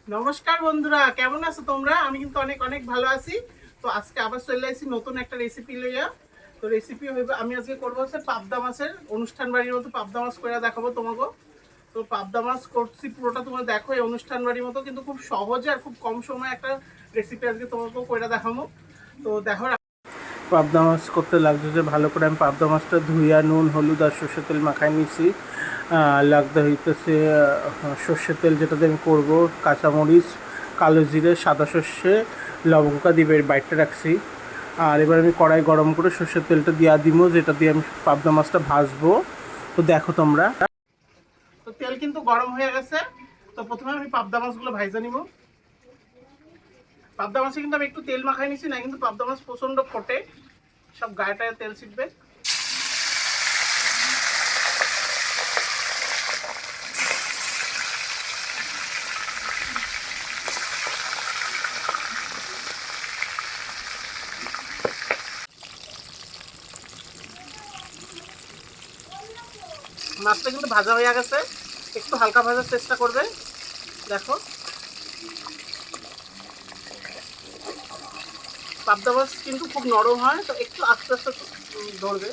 নমস্কার বন্ধুরা, কেমন আছো তোমরা? আমি কিন্তু অনেক অনেক ভালো আছি। তো আজকে আবার চলে আসছি নতুন একটা রেসিপি লইয়া। তো রেসিপি হইবে, আমি আজকে করবো হচ্ছে পাবদা মাছের অনুষ্ঠান বাড়ির মতো পাবদা মাছ করে দেখাবো তোমাকে। তো পাবদা মাছ করছি পুরোটা তোমরা দেখো, এই অনুষ্ঠান বাড়ির মতো কিন্তু খুব সহজে আর খুব কম সময়ে একটা রেসিপি আজকে তোমাকে করে দেখাবো। তো দেখো, পাবদা মাছ করতে লাগছে যে ভালো করে আমি পাবদা মাছটা ধুইয়া নুন হলুদ আর সর্ষের তেল মাখাই নিছি। লাগতে হইতেছে সর্ষের তেল, যেটাতে আমি করবো কাঁচামরিচ, কালো জিরে, সাদা সর্ষে, লবঙ্কা দিয়ে বাইটটা রাখছি। আর এবার আমি কড়াই গরম করে সর্ষের তেলটা দিয়া দিব, যেটা দিয়ে আমি পাবদা মাছটা ভাজবো। তো দেখো তোমরা, তো তেল কিন্তু গরম হয়ে গেছে। তো প্রথমে আমি পাবদা মাছগুলো ভাইজা নিব। পাবদা মাছে কিন্তু আমি একটু তেল মাখাই নিছি, না কিন্তু পাবদা মাছ প্রচণ্ড ফোটে, সব গায়েটায় তেল ছিটবে। মাছটা কিন্তু ভাজা হয়ে গেছে, একটু হালকা ভাজার চেষ্টা করবে। দেখো, পাবদা মাছ কিন্তু খুব নরম হয়, তো একটু আস্তে আস্তে ধরবে।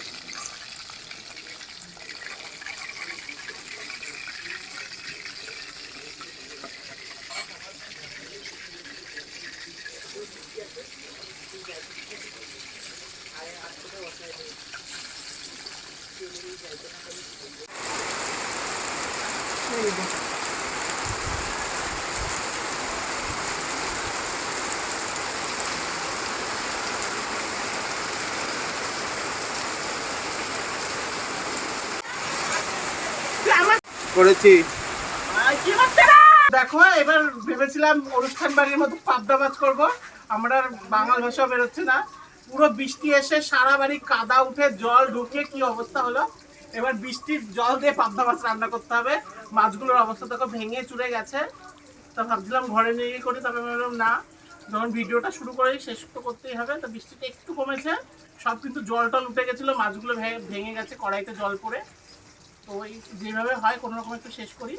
করেছি। দেখো, এবার ভেবেছিলাম অনুষ্ঠান বাড়ির মতো পাবদা মাছ করবো, আমরা বাংলা ভাষা বেরোচ্ছে না। পুরো বৃষ্টি এসে সারা বাড়ি কাদা উঠে জল ঢুকে কি অবস্থা হলো। এবার বৃষ্টির জল দিয়ে পাবদা মাছ রান্না করতে হবে। মাছগুলোর অবস্থা দেখো, ভেঙে চুরে গেছে। তা ভাবছিলাম ঘরে নিয়ে গিয়ে করি, তবে ভাবলাম না, যখন ভিডিওটা শুরু করেই শেষ তো করতেই হবে। তো বৃষ্টিটা একটু কমেছে, সব কিন্তু জল টল উঠে গেছিলো, মাছগুলো ভেঙে গেছে কড়াইতে জল পড়ে। তো ওই যেভাবে হয় কোনো রকম একটু শেষ করি।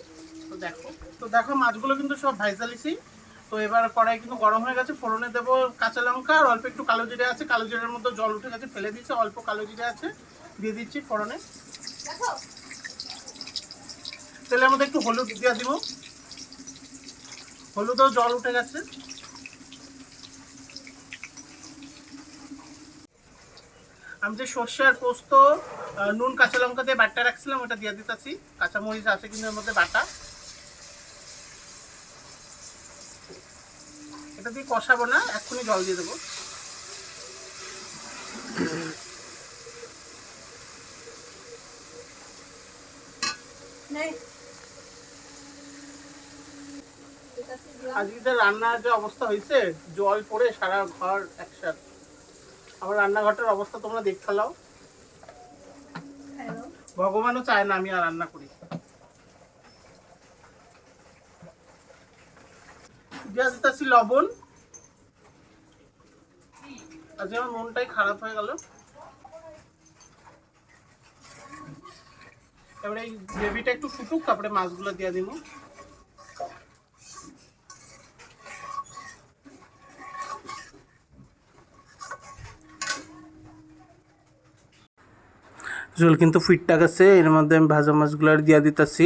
তো দেখো, মাছগুলো কিন্তু সব ভাইজালিছি। তো এবার কড়াই কিন্তু গরম হয়ে গেছে, ফোড়নে দেবো কাঁচা লঙ্কা আর অল্প একটু কালো জিরে আছে, কালো জিরের মধ্যে জল উঠে গেছে, ফেলে দিচ্ছি। অল্প কালো জিরে আছে, দিয়ে দিচ্ছি ফোড়নে। তেলের মধ্যে একটু হলুদ দিয়ে দিব, হলুদও জল উঠে গেছে। আমি যে সর্ষে আর পোস্ত নুন কাঁচা লঙ্কা দিয়ে বাটা রাখছিলাম, ওটা দিয়ে দিতেছি। কাঁচামরিচ আছে কিন্তু এর মধ্যে বাটা, এটা দিয়ে কষাবো না, এক্ষুনি জল দিয়ে দেবো। আজকে রান্নার যে অবস্থা হয়েছে, জল পড়ে সারা ঘর একসাথে। আমার রান্নাঘরটার অবস্থা তোমরা দেখছালাও। ভগবানও চায় না আমি আর রান্না করি। দিয়ে দিতেছি লবণ। আজকে আমার মনটাই খারাপ হয়ে গেল। এবারে এই গ্রেভিটা একটু ফুটুক, তারপরে মাছগুলো দিয়ে দিব। ঝোল কিন্তু ফিটটা গেছে, এর মধ্যে আমি ভাজা মাছগুলো আর দিয়া দিতেছি।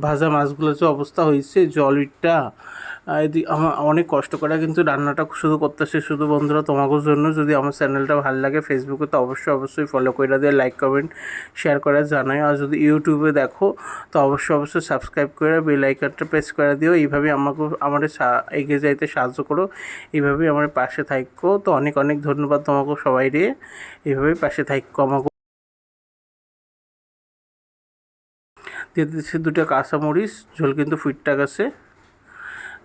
ভাজা মাছগুলো যে অবস্থা হয়েছে, জলটা আমার অনেক কষ্ট করে কিন্তু রান্নাটা শুধু করতেছে, শুধু বন্ধুরা তোমাদের জন্য। যদি আমার চ্যানেলটা ভালো লাগে ফেসবুকে, তো অবশ্যই অবশ্যই ফলো করে দিয়ে লাইক কমেন্ট শেয়ার করে জানাই। আর যদি ইউটিউবে দেখো, তো অবশ্যই অবশ্যই সাবস্ক্রাইব করে বেল আইকনটা প্রেস করে দিও। এইভাবে আমাকে এগিয়ে যাইতে সাহায্য করো, এইভাবেই আমার পাশে থাকো। তো অনেক অনেক ধন্যবাদ তোমাকে সবাই রে, এইভাবেই পাশে থাকো আমাকে। দিয়ে দিচ্ছি দুটো কাঁচামরিচ, ঝোল কিন্তু ফুটটা গেছে।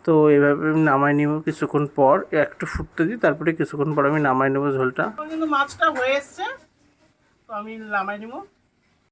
তো এভাবে আমি নামাই নিব কিছুক্ষণ পর, একটু ফুটতে দিই, তারপরে কিছুক্ষণ পর আমি নামাই নেব ঝোলটা। কিন্তু মাছটা হয়ে এসছে, তো আমি নামাই নিব।